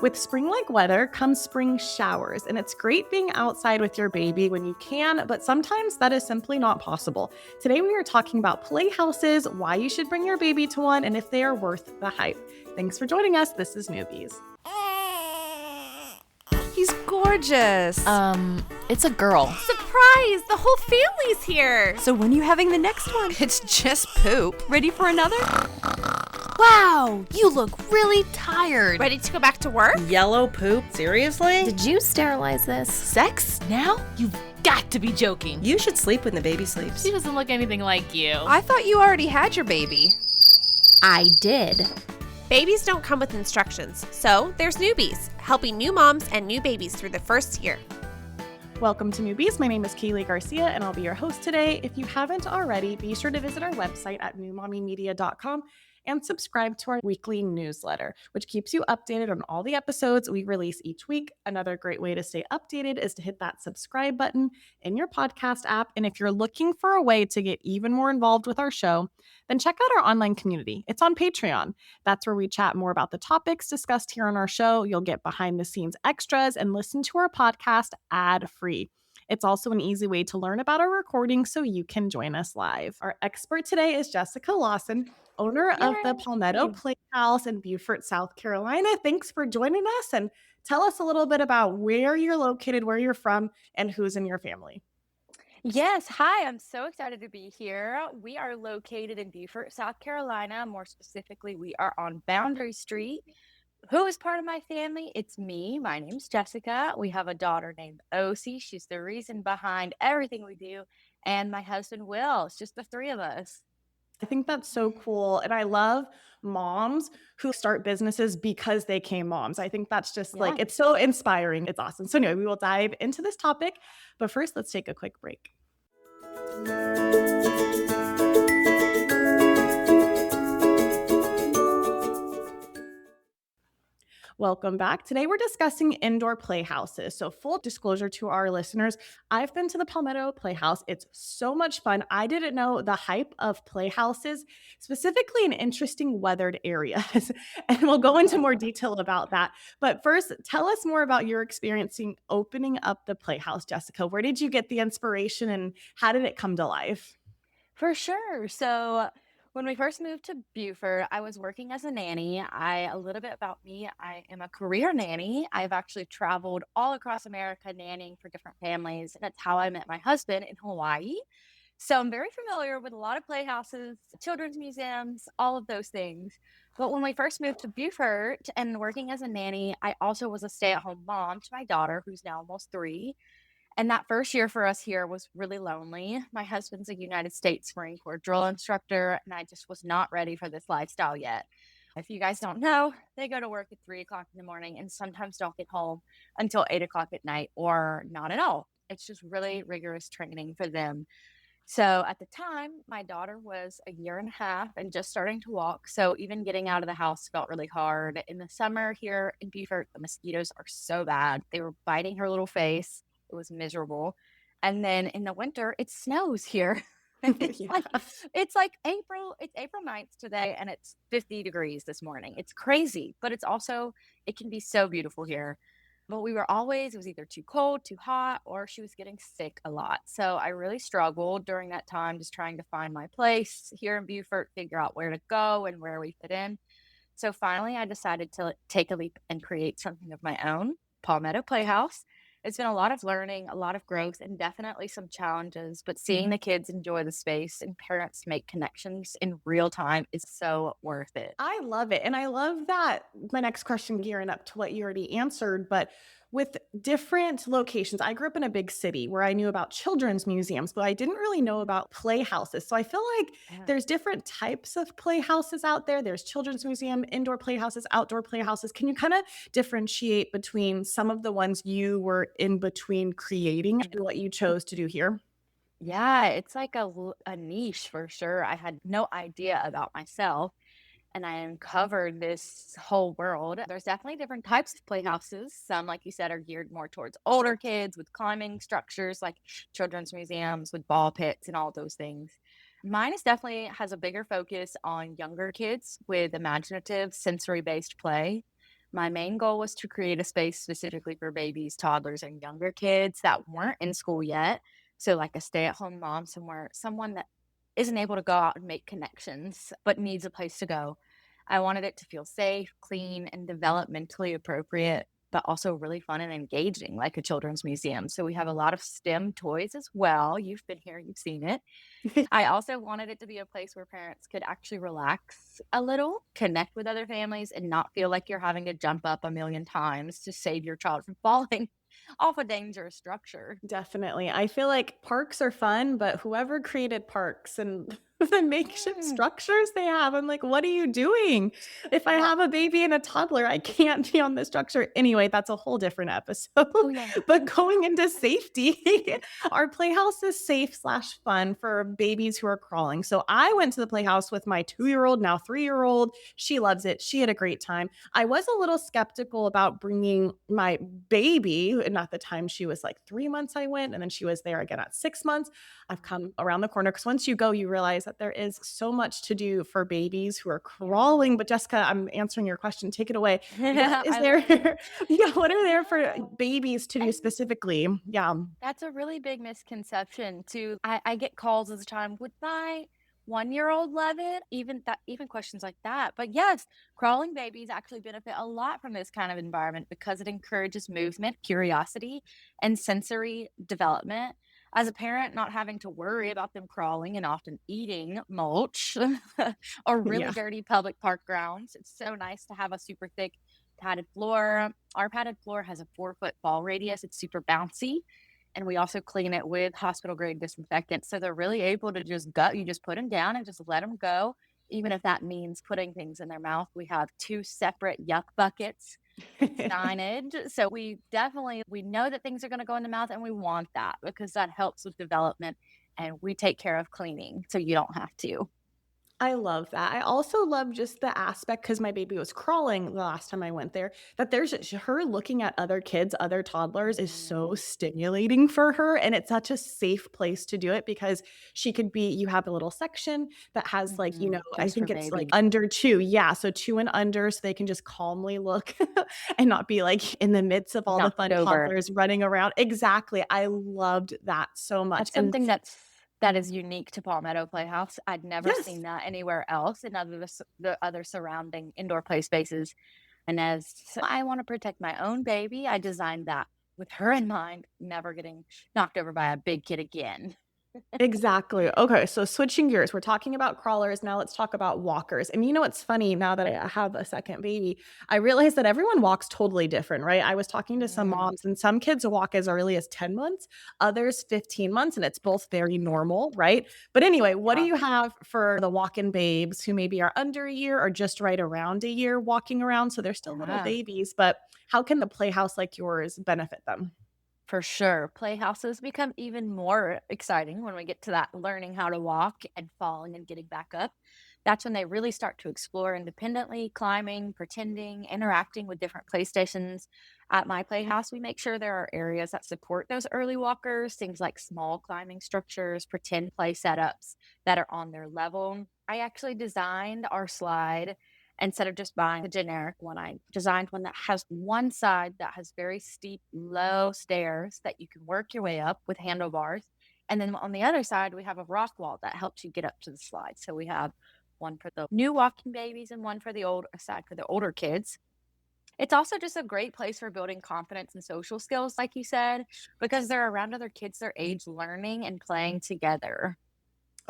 With spring-like weather comes spring showers, and it's great being outside with your baby when you can, but sometimes that is simply not possible. Today we are talking about playhouses, why you should bring your baby to one, and if they are worth the hype. Thanks for joining us. This is Newbies. He's gorgeous. It's a girl. Surprise! The whole family's here. So when are you having the next one? It's just poop. Ready for another? Wow, you look really tired. Ready to go back to work? Yellow poop? Seriously? Did you sterilize this? Sex? Now? You've got to be joking. You should sleep when the baby sleeps. She doesn't look anything like you. I thought you already had your baby. I did. Babies don't come with instructions, so there's Newbies, helping new moms and new babies through the first year. Welcome to Newbies. My name is Kaylee Garcia, and I'll be your host today. If you haven't already, be sure to visit our website at newmommymedia.com and subscribe to our weekly newsletter, which keeps you updated on all the episodes we release each week. Another great way to stay updated is to hit that subscribe button in your podcast app. And if you're looking for a way to get even more involved with our show, then check out our online community. It's on Patreon. That's where we chat more about the topics discussed here on our show. You'll get behind the scenes extras and listen to our podcast ad-free. It's also an easy way to learn about our recording so you can join us live. Our expert today is Jessica Lawson, owner of the Palmetto PlayHouse in Beaufort, South Carolina. Thanks for joining us, and tell us a little bit about where you're located, where you're from, and who's in your family. Yes, hi, I'm so excited to be here. We are located in Beaufort, South Carolina. More specifically, we are on Boundary Street. Who is part of my family? It's me. My name's Jessica. We have a daughter named Osi. She's the reason behind everything we do. And my husband, Will. It's just the three of us. I think that's so cool. And I love moms who start businesses because they came moms. I think that's just like, it's so inspiring. It's awesome. So anyway, we will dive into this topic. But first, let's take a quick break. Welcome back. Today we're discussing indoor playhouses. So full disclosure to our listeners, I've been to the Palmetto Playhouse. It's so much fun. I didn't know the hype of playhouses, specifically in interesting weathered areas. And we'll go into more detail about that. But first, tell us more about your experiencing opening up the Playhouse, Jessica. Where did you get the inspiration and how did it come to life? For sure. So when we first moved to Beaufort, I was working as a nanny. A little bit about me, I am a career nanny. I've actually traveled all across America nannying for different families, and that's how I met my husband in Hawaii. So I'm very familiar with a lot of playhouses, children's museums, all of those things. But when we first moved to Beaufort and working as a nanny, I also was a stay-at-home mom to my daughter, who's now almost 3. And that first year for us here was really lonely. My husband's a United States Marine Corps drill instructor, and I just was not ready for this lifestyle yet. If you guys don't know, they go to work at 3 o'clock in the morning and sometimes don't get home until 8 o'clock at night or not at all. It's just really rigorous training for them. So at the time, my daughter was a year and a half and just starting to walk. So even getting out of the house felt really hard. In the summer here in Beaufort, the mosquitoes are so bad. They were biting her little face. It was miserable. And then in the winter, it snows here. It's like April. It's April 9th today, and it's 50 degrees this morning. It's crazy, but it can be so beautiful here. But it was either too cold, too hot, or she was getting sick a lot. So I really struggled during that time, just trying to find my place here in Beaufort, figure out where to go and where we fit in. So finally, I decided to take a leap and create something of my own, Palmetto Playhouse. It's been a lot of learning, a lot of growth, and definitely some challenges, but seeing the kids enjoy the space and parents make connections in real time is so worth it. I love it. And I love that my next question gearing up to what you already answered, but with different locations, I grew up in a big city where I knew about children's museums, but I didn't really know about playhouses. So I feel like there's different types of playhouses out there. There's children's museum, indoor playhouses, outdoor playhouses. Can you kind of differentiate between some of the ones you were in between creating and what you chose to do here? Yeah, it's like a niche for sure. I had no idea about myself, and I uncovered this whole world. There's definitely different types of playhouses. Some, like you said, are geared more towards older kids with climbing structures, like children's museums with ball pits and all those things. Mine is definitely has a bigger focus on younger kids with imaginative, sensory-based play. My main goal was to create a space specifically for babies, toddlers, and younger kids that weren't in school yet. So, like a stay at home mom somewhere, someone that isn't able to go out and make connections but needs a place to go. I wanted it to feel safe, clean, and developmentally appropriate, but also really fun and engaging, like a children's museum. So, we have a lot of STEM toys as well. You've been here, you've seen it. I also wanted it to be a place where parents could actually relax a little, connect with other families, and not feel like you're having to jump up a million times to save your child from falling off a dangerous structure. Definitely. I feel like parks are fun, but whoever created parks and the makeshift Mm, structures they have, I'm like, what are you doing? If I yeah. have a baby and a toddler, I can't be on the structure. Anyway, that's a whole different episode. Oh, yeah. But going into safety, our playhouse is safe slash fun for babies who are crawling. So I went to the playhouse with my 2 year old, now 3 year old. She loves it. She had a great time. I was a little skeptical about bringing my baby, and at the time she was like 3 months, I went, and then she was there again at 6 months. I've come around the corner because once you go, you realize that there is so much to do for babies who are crawling. But Jessica, I'm answering your question. Take it away. What is I there? love it. Yeah, what are there for Yeah. babies to do And specifically? Yeah. that's a really big misconception too. I get calls all the time, would my 1-year-old love it? Even questions like that. But yes, crawling babies actually benefit a lot from this kind of environment because it encourages movement, curiosity, and sensory development. As a parent, not having to worry about them crawling and often eating mulch or really Yeah. dirty public park grounds. It's so nice to have a super thick padded floor. Our padded floor has a 4-foot fall radius. It's super bouncy. And we also clean it with hospital grade disinfectant. So they're really able to just go. You just put them down and just let them go. Even if that means putting things in their mouth, we have 2 separate yuck buckets with signage. So we know that things are going to go in the mouth and we want that because that helps with development and we take care of cleaning so you don't have to. I love that. I also love just the aspect because my baby was crawling the last time I went there, that there's her looking at other kids, other toddlers is so Mm, stimulating for her. And it's such a safe place to do it because you have a little section that has like, I just for think it's like babies. under 2. Yeah. So 2 and under, so they can just calmly look and not be like in the midst of all the Knocked fun over. toddlers running around. Exactly. I loved that so much. That's And something that is unique to Palmetto Playhouse. I'd never yes. seen that anywhere else in the other surrounding indoor play spaces. And as I want to protect my own baby, I designed that with her in mind, never getting knocked over by a big kid again. Exactly. Okay, so switching gears, we're talking about crawlers, now let's talk about walkers. And you know what's funny now that I have a second baby, I realized that everyone walks totally different, right? I was talking to some Mm, moms and some kids walk as early as 10 months, others 15 months, and it's both very normal, right? But anyway, what do yeah, you have for the walk-in babes who maybe are under a year or just right around a year walking around? So they're still little yeah. babies, but how can the playhouse like yours benefit them? For sure. Playhouses become even more exciting when we get to that learning how to walk and falling and getting back up. That's when they really start to explore independently, climbing, pretending, interacting with different playstations. At my playhouse, we make sure there are areas that support those early walkers, things like small climbing structures, pretend play setups that are on their level. I actually designed our slide instead of just buying the generic one. I designed one that has one side that has very steep, low stairs that you can work your way up with handlebars. And then on the other side, we have a rock wall that helps you get up to the slide. So we have one for the new walking babies and one for the old side for the older kids. It's also just a great place for building confidence and social skills, like you said, because they're around other kids their age learning and playing together.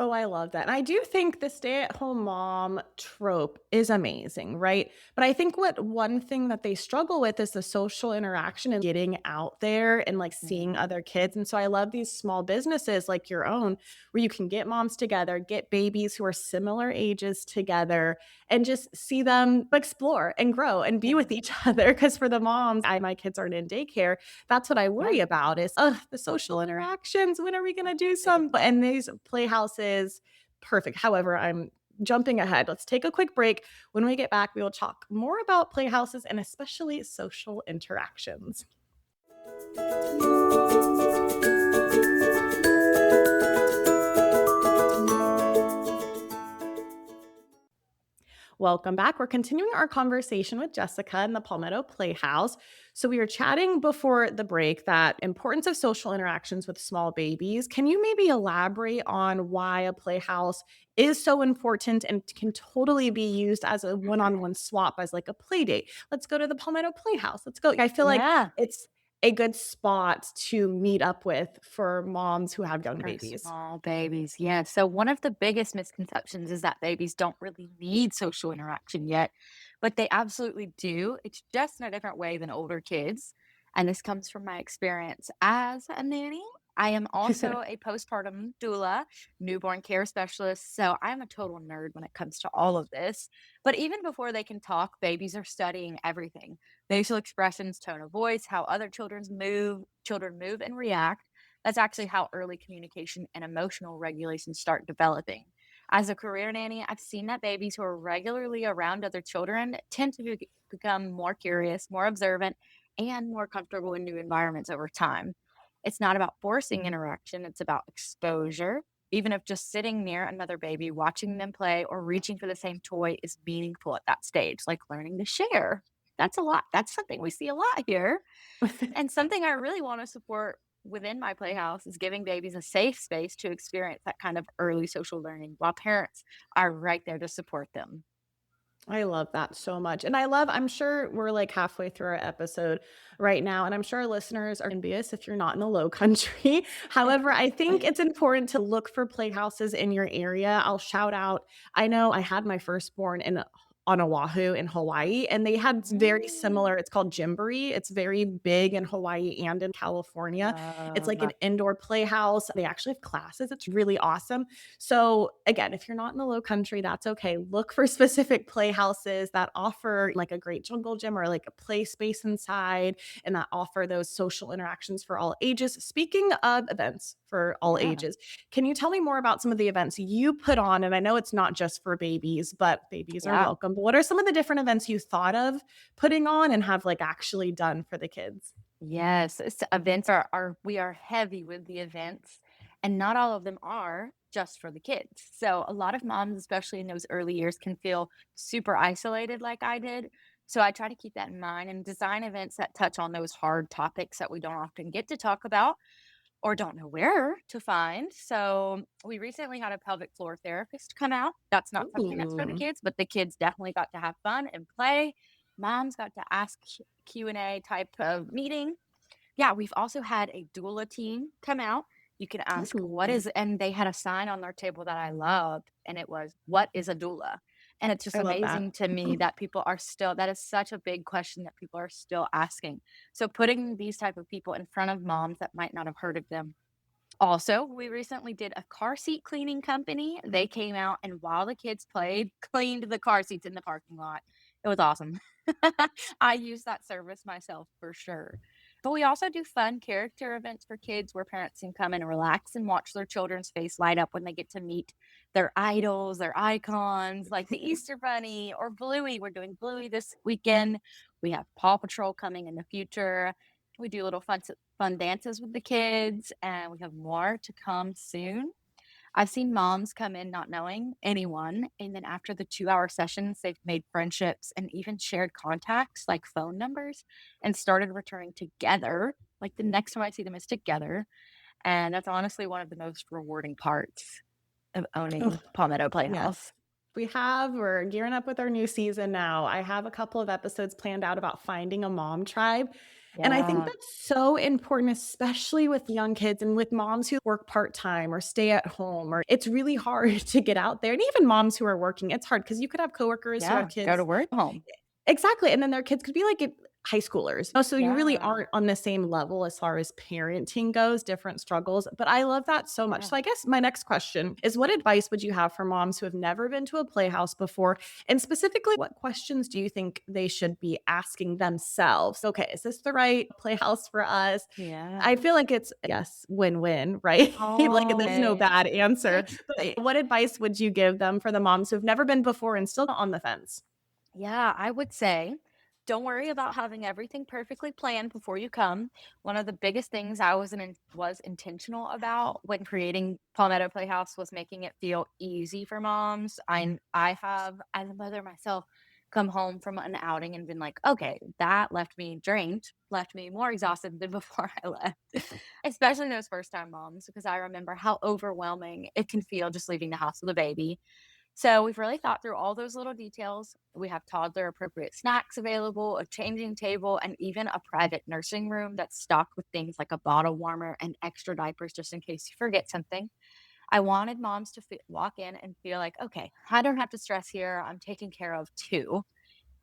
Oh, I love that. And I do think the stay-at-home mom trope is amazing, right? But I think what one thing that they struggle with is the social interaction and getting out there and like seeing Mm, other kids. And so I love these small businesses like your own where you can get moms together, get babies who are similar ages together and just see them explore and grow and be yeah, with each other. Because for the moms, my kids aren't in daycare. That's what I yeah, worry about is, the social interactions. When are we gonna do biggest some? And these playhouses, perfect. However, I'm jumping ahead. Let's take a quick break. When we get back, we will talk more about playhouses and especially social interactions. Welcome back. We're continuing our conversation with Jessica in the Palmetto Playhouse. So we were chatting before the break that importance of social interactions with small babies. Can you maybe elaborate on why a playhouse is so important and can totally be used as a one-on-one swap as like a play date? Let's go to the Palmetto Playhouse. Let's go. I feel like Yeah. it's a good spot to meet up with for moms who have young For babies. small babies, yeah. So one of the biggest misconceptions is that babies don't really need social interaction yet, but they absolutely do. It's just in a different way than older kids. And this comes from my experience as a nanny. I am also a postpartum doula, newborn care specialist. So I'm a total nerd when it comes to all of this. But even before they can talk, babies are studying everything: facial expressions, tone of voice, how other children move and react. That's actually how early communication and emotional regulation start developing. As a career nanny, I've seen that babies who are regularly around other children tend to become more curious, more observant, and more comfortable in new environments over time. It's not about forcing interaction, it's about exposure. Even if just sitting near another baby, watching them play, or reaching for the same toy is meaningful at that stage, like learning to share. That's a lot. That's something we see a lot here. And something I really want to support within my playhouse is giving babies a safe space to experience that kind of early social learning while parents are right there to support them. I love that so much. And I'm sure we're like halfway through our episode right now, and I'm sure our listeners are envious if you're not in the low country. However, I think it's important to look for playhouses in your area. I'll shout out, I know I had my firstborn on Oahu in Hawaii, and they had very Mm, similar, it's called Gymboree. It's very big in Hawaii and in California. It's like an love. indoor playhouse. They actually have classes. It's really awesome. So again, if you're not in the low country, that's okay. Look for specific playhouses that offer like a great jungle gym or like a play space inside and that offer those social interactions for all ages. Speaking of events for all Yeah. ages, can you tell me more about some of the events you put on? And I know it's not just for babies, but babies are Yeah. welcome. But what are some of the different events you thought of putting on and have like actually done for the kids? Yes, events are we are heavy with the events, and not all of them are just for the kids. So a lot of moms, especially in those early years, can feel super isolated like I did. So I try to keep that in mind and design events that touch on those hard topics that we don't often get to talk about or don't know where to find. So we recently had a pelvic floor therapist come out. That's not something that's for the Ooh. kids, but the kids definitely got to have fun and play. Moms got to ask Q&A type of meeting. Yeah, we've also had a doula team come out. You can ask what Ooh. is, and they had a sign on their table that I loved, and it was, "What is a doula?" And it's just I love that. amazing to me that people are still, that is such a big question that people are still asking. So putting these type of people in front of moms that might not have heard of them. Also, we recently did a car seat cleaning company. They came out and while the kids played, cleaned the car seats in the parking lot. It was awesome. I use that service myself for sure. But we also do fun character events for kids where parents can come and relax and watch their children's face light up when they get to meet their idols, their icons, like the Easter Bunny or Bluey. We're doing Bluey this weekend. We have Paw Patrol coming in the future. We do little fun dances with the kids, and we have more to come soon. I've seen moms come in not knowing anyone, and then after the 2-hour sessions, they've made friendships and even shared contacts like phone numbers and started returning together. Like the next time I see them is together. And that's honestly one of the most rewarding parts of owning Palmetto Playhouse. Yes. We're gearing up with our new season now. I have a couple of episodes planned out about finding a mom tribe. And I think Yeah. that's so important, especially with young kids and with moms who work part time or stay at home, or it's really hard to get out there. And even moms who are working, it's hard because you could have coworkers who have Yeah. Go to kids. work home. Exactly, and then their kids could be like high schoolers. So you really Yeah. aren't on the same level as far as parenting goes, different struggles, but I love that so much. Yeah. So I guess my next question is what advice would you have for moms who have never been to a playhouse before? And specifically, what questions do you think they should be asking themselves? Okay, is this the right playhouse for us? Yeah. I feel like it's yes, win-win, right? Like there's no Always. bad answer. But what advice would you give them for the moms who've never been before and still on the fence? Yeah, I would say Don't worry about having everything perfectly planned before you come. One of the biggest things I was intentional about when creating Palmetto Playhouse was making it feel easy for moms. I have, as a mother myself, come home from an outing and been like, okay, that left me drained, left me more exhausted than before I left. Especially those first time moms, because I remember how overwhelming it can feel just leaving the house with a baby. So we've really thought through all those little details. We have toddler appropriate snacks available, a changing table, and even a private nursing room that's stocked with things like a bottle warmer and extra diapers just in case you forget something. I wanted moms to walk in and feel like, okay, I don't have to stress here. I'm taken care of too.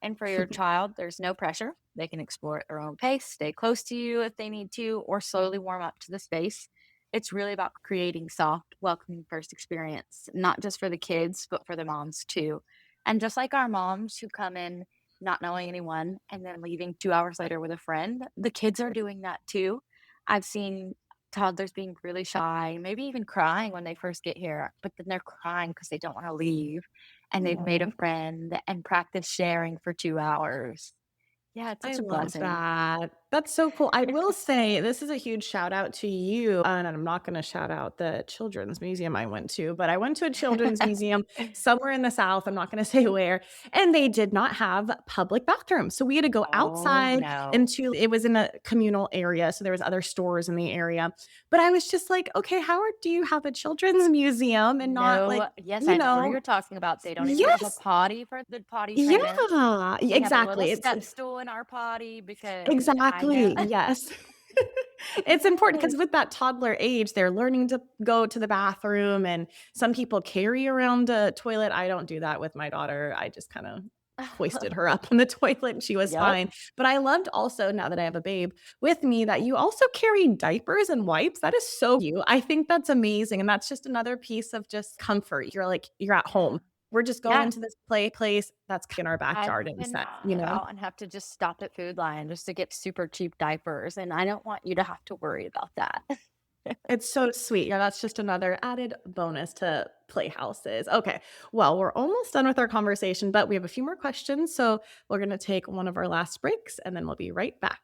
And for your child, there's no pressure. They can explore at their own pace, stay close to you if they need to, or slowly warm up to the space. It's really about creating soft, welcoming first experience, not just for the kids, but for the moms too. And just like our moms who come in not knowing anyone and then leaving 2 hours later with a friend, the kids are doing that too. I've seen toddlers being really shy, maybe even crying when they first get here, but then they're crying because they don't want to leave and they've made a friend and practiced sharing for 2 hours. Yeah, it's I such a love blessing. that. That's so cool. I will say this is a huge shout out to you. And I'm not going to shout out the children's museum I went to, but I went to a children's museum somewhere in the South. I'm not going to say where. And they did not have public bathrooms. So we had to go Oh, outside no. into it was in a communal area. So there was other stores in the area. But I was just like, okay, Howard, do you have a children's museum and not like, No, yes, you I know where know, you're talking about. They don't even have a yes. potty for the potty trainers. Yeah, We have a little exactly. step stool in our potty because I know. Exactly, yes. It's important because Yes. with that toddler age, they're learning to go to the bathroom, and some people carry around a toilet. I don't do that with my daughter. I just kinda hoisted her up on the toilet, and she was Yep. fine. But I loved also, now that I have a babe with me, that you also carry diapers and wipes. That is so you. I think that's amazing, and that's just another piece of just comfort. You're like, you're at Yeah. home. We're just Yeah. going to this place that's in our I backyard in a sense, cannot you go know? out and have to just stop at Food Lion just to get super cheap diapers, and I don't want you to have to worry about that. It's so sweet. Yeah, that's just another added bonus to playhouses. Okay. Well, we're almost done with our conversation, but we have a few more questions. So we're going to take one of our last breaks and then we'll be right back.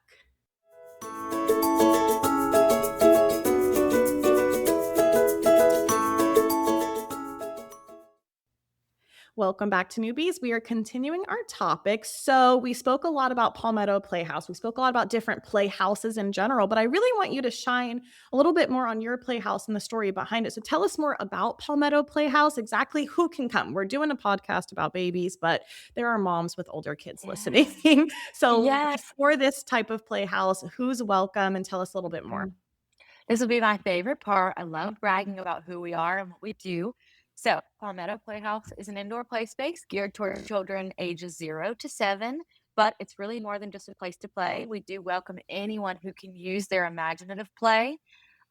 Welcome back to Newbies. We are continuing our topic. So, we spoke a lot about Palmetto Playhouse. We spoke a lot about different playhouses in general, but I really want you to shine a little bit more on your playhouse and the story behind it. So, tell us more about Palmetto Playhouse, exactly who can come. We're doing a podcast about babies, but there are moms with older kids listening. Yeah. So, Yes. for this type of playhouse, who's welcome and tell us a little bit more. Mm. This will be my favorite part. I love bragging about who we are and what we do. So, Palmetto Playhouse is an indoor play space geared towards children ages 0 to 7, but it's really more than just a place to play. We do welcome anyone who can use their imaginative play.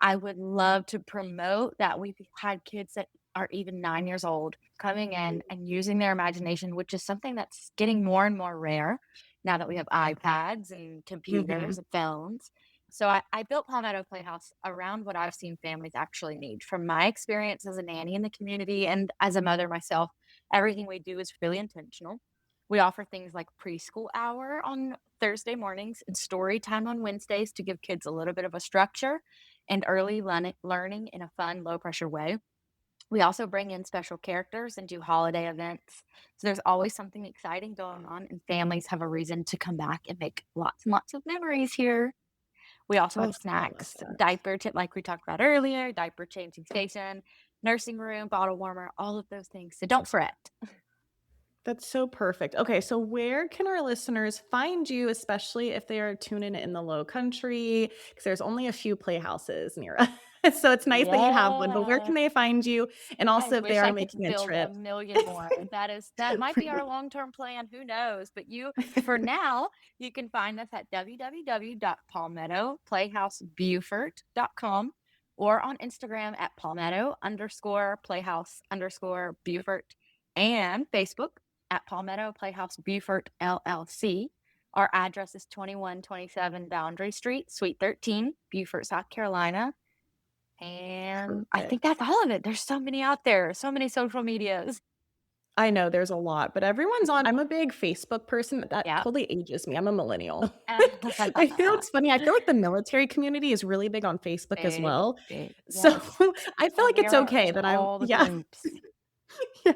I would love to promote that we've had kids that are even 9 years old coming in and using their imagination, which is something that's getting more and more rare now that we have iPads and Mhm. computers and phones. So I built Palmetto Playhouse around what I've seen families actually need. From my experience as a nanny in the community and as a mother myself, everything we do is really intentional. We offer things like preschool hour on Thursday mornings and story time on Wednesdays to give kids a little bit of a structure and early learning in a fun, low pressure way. We also bring in special characters and do holiday events. So there's always something exciting going on, and families have a reason to come back and make lots and lots of memories here. We also Oh, have I love snacks, that. like we talked about earlier, diaper changing station, nursing room, bottle warmer, all of those things. So don't fret. That's so perfect. Okay, so where can our listeners find you, especially if they are tuning in the low country? Because there's only a few playhouses near us. So it's nice that you have one, but where Yeah. can they find you? And I also if they wish are I could making a build a trip. million more. That might be our long-term plan, who knows? But for now, you can find us at www.palmettoplayhousebuford.com or on Instagram at palmetto_playhouse_Buford and Facebook at Palmetto Playhouse Buford LLC. Our address is 2127 Boundary Street, Suite 13, Beaufort, South Carolina. And I Perfect. think that's all of it. There's so many out there, so many social medias. I know there's a lot, but everyone's on. I'm a big Facebook person, but that Yeah. totally ages me. I'm a millennial. I feel it's funny. I feel like the military community is really big on Facebook as Big, well. big. So Yes. I feel Oh, like we it's are okay in that I'm all the yeah. groups. Yeah,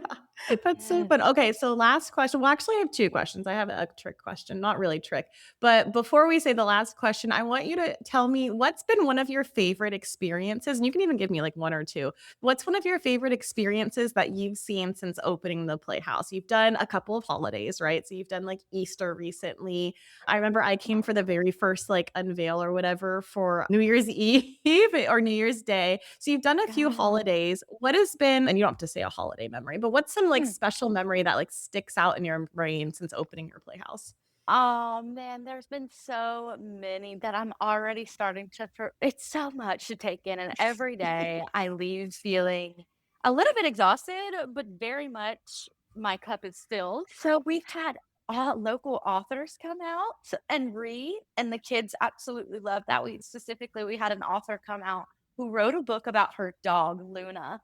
that's so Yes. fun. Okay, so last question. Well, actually, I have 2 questions. I have a trick question, not really trick. But before we say the last question, I want you to tell me what's been one of your favorite experiences, and you can even give me like 1 or 2. What's one of your favorite experiences that you've seen since opening the Playhouse? You've done a couple of holidays, right? So you've done like Easter recently. I remember I came for the very first like unveil or whatever for New Year's Eve or New Year's Day. So you've done a few God. holidays. What has been, and you don't have to say a holiday memory, but what's some like Hmm. special memory that like sticks out in your brain since opening your Playhouse? Oh man, there's been so many that I'm already starting to it's so much to take in, and every day I leave feeling a little bit exhausted, but very much my cup is filled. So we've had local authors come out and read, and the kids absolutely love that. We had an author come out who wrote a book about her dog Luna.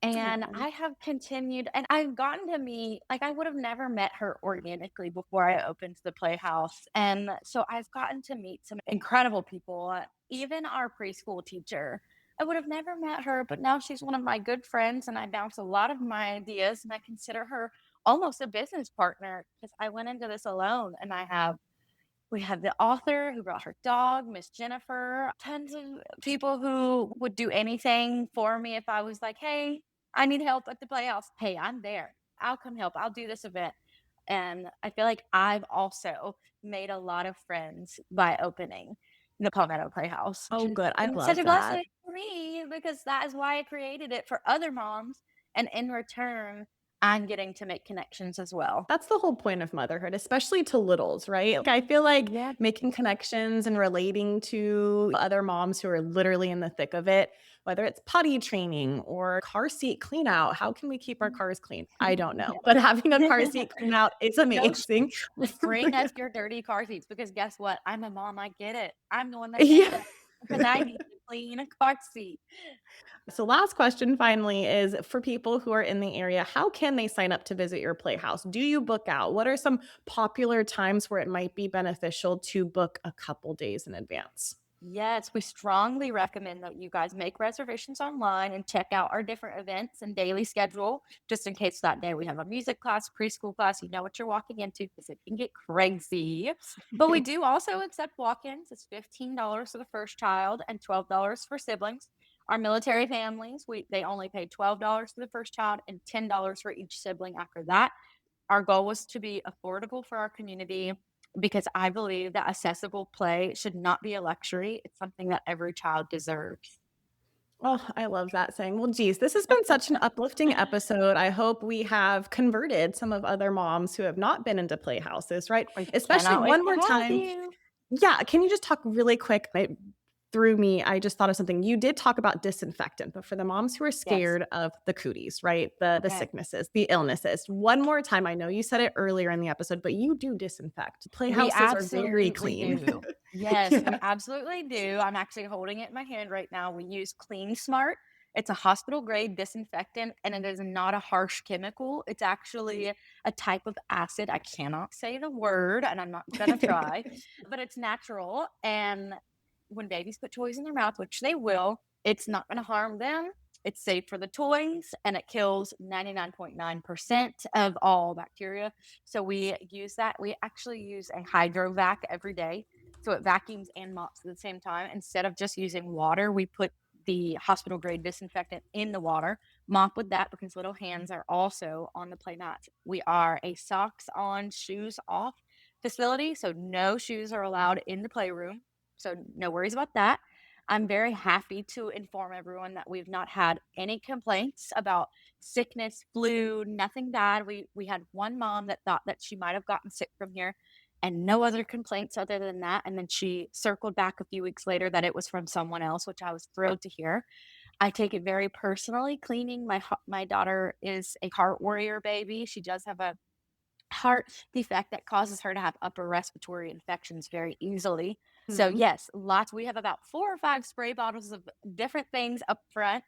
And Aw. I have continued, and I've gotten to meet, like, I would have never met her organically before I opened the Playhouse. And so I've gotten to meet some incredible people, even our preschool teacher. I would have never met her, but now she's one of my good friends, and I bounce a lot of my ideas, and I consider her almost a business partner because I went into this alone, and we have the author who brought her dog, Miss Jennifer, tons of people who would do anything for me if I was like, hey, I need help at the Playhouse. Hey, I'm there. I'll come help. I'll do this event. And I feel like I've also made a lot of friends by opening the Palmetto Playhouse, which Oh, has good. I been such love a that. blessing for me because that is why I created it for other moms. And in return, I'm getting to make connections as well. That's the whole point of motherhood, especially to littles, right? Like, I feel like Yeah. making connections and relating to other moms who are literally in the thick of it, whether it's potty training or car seat clean out. How can we keep our cars clean? I don't know. But having a car seat clean out is No amazing. Bring us your dirty car seats because guess what? I'm a mom. I get it. I'm the one that gets Yeah. it because I need to clean a car seat. So, last question finally is for people who are in the area, how can they sign up to visit your Playhouse? Do you book out? What are some popular times where it might be beneficial to book a couple days in advance? Yes, we strongly recommend that you guys make reservations online and check out our different events and daily schedule just in case that day we have a music class, preschool class. You know what you're walking into because it can get crazy. But we do also accept walk ins. It's $15 for the first child and $12 for siblings. Our military families, they only pay $12 for the first child and $10 for each sibling after that. Our goal was to be affordable for our community because I believe that accessible play should not be a luxury. It's something that every child deserves. Oh, I love that saying. Well, geez, this has been such an uplifting episode. I hope we have converted some of other moms who have not been into playhouses, right? We Especially cannot wait one to more have time. you. Yeah, can you just talk really quick? It threw me. I just thought of something. You did talk about disinfectant, but for the moms who are Yes. scared of the cooties, right? The Okay. sicknesses, the illnesses. One more time. I know you said it earlier in the episode, but you do disinfect. We Playhouses are very absolutely clean. do. Yes, we Yeah. absolutely do. I'm actually holding it in my hand right now. We use Clean Smart. It's a hospital grade disinfectant and it is not a harsh chemical. It's actually a type of acid. I cannot say the word and I'm not going to try, but it's natural. And when babies put toys in their mouth, which they will, it's not going to harm them. It's safe for the toys and it kills 99.9% of all bacteria. So we use that. We actually use a hydrovac every day. So it vacuums and mops at the same time. Instead of just using water, we put the hospital grade disinfectant in the water, mop with that because little hands are also on the play mats. We are a socks on, shoes off facility. So no shoes are allowed in the playroom. So no worries about that. I'm very happy to inform everyone that we've not had any complaints about sickness, flu, nothing bad. We had one mom that thought that she might have gotten sick from here and no other complaints other than that. And then she circled back a few weeks later that it was from someone else, which I was thrilled to hear. I take it very personally. Cleaning my daughter is a heart warrior baby. She does have a heart defect that causes her to have upper respiratory infections very easily. So Mhm. yes, lots. We have about 4 or 5 spray bottles of different things up front.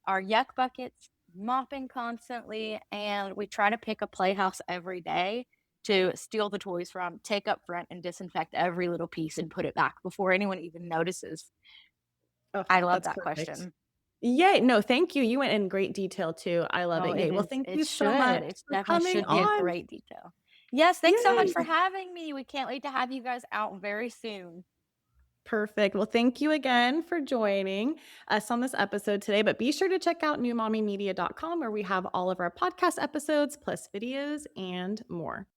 Our yuck buckets, mopping constantly, and we try to pick a playhouse every day to steal the toys from, take up front, and disinfect every little piece and put it back before anyone even notices. Oh, I love that's that perfect. question. Yay. No, thank you. You went in great detail too. I love Oh, it. Yay. Well, thank it you so much should. It for definitely coming should be a on. great detail. Yes, thanks so much Yay. for having me. We can't wait to have you guys out very soon. Perfect. Well, thank you again for joining us on this episode today. But be sure to check out newmommymedia.com where we have all of our podcast episodes, plus videos and more.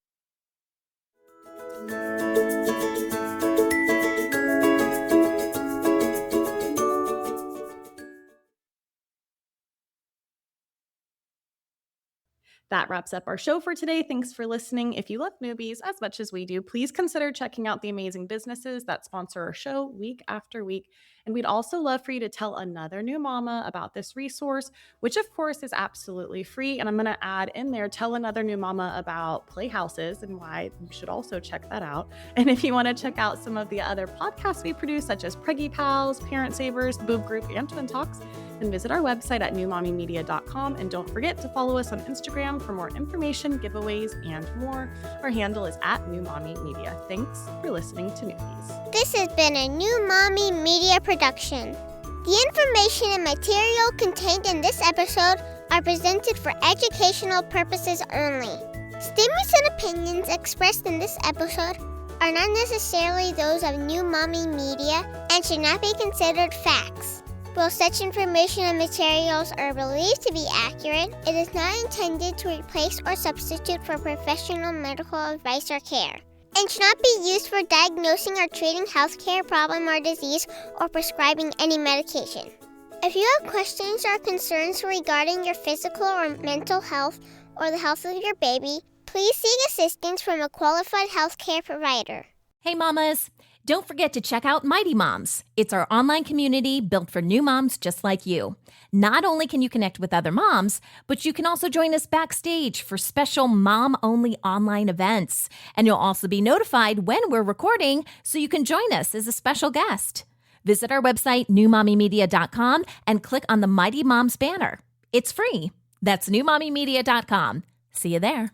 That wraps up our show for today. Thanks for listening. If you love newbies as much as we do, please consider checking out the amazing businesses that sponsor our show week after week. And we'd also love for you to tell another new mama about this resource, which of course is absolutely free. And I'm going to add in there, tell another new mama about PlayHouses and why you should also check that out. And if you want to check out some of the other podcasts we produce, such as Preggy Pals, Parent Savers, Boob Group, and Twin Talks, then visit our website at newmommymedia.com. And don't forget to follow us on Instagram for more information, giveaways, and more. Our handle is at newmommymedia. Thanks for listening to Newbies. This has been a New Mommy Media production. The information and material contained in this episode are presented for educational purposes only. Statements and opinions expressed in this episode are not necessarily those of New Mommy Media and should not be considered facts. While such information and materials are believed to be accurate, it is not intended to replace or substitute for professional medical advice or care, and should not be used for diagnosing or treating healthcare problem or disease or prescribing any medication. If you have questions or concerns regarding your physical or mental health or the health of your baby, please seek assistance from a qualified healthcare provider. Hey, mamas. Don't forget to check out Mighty Moms. It's our online community built for new moms just like you. Not only can you connect with other moms, but you can also join us backstage for special mom-only online events. And you'll also be notified when we're recording so you can join us as a special guest. Visit our website, newmommymedia.com, and click on the Mighty Moms banner. It's free. That's newmommymedia.com. See you there.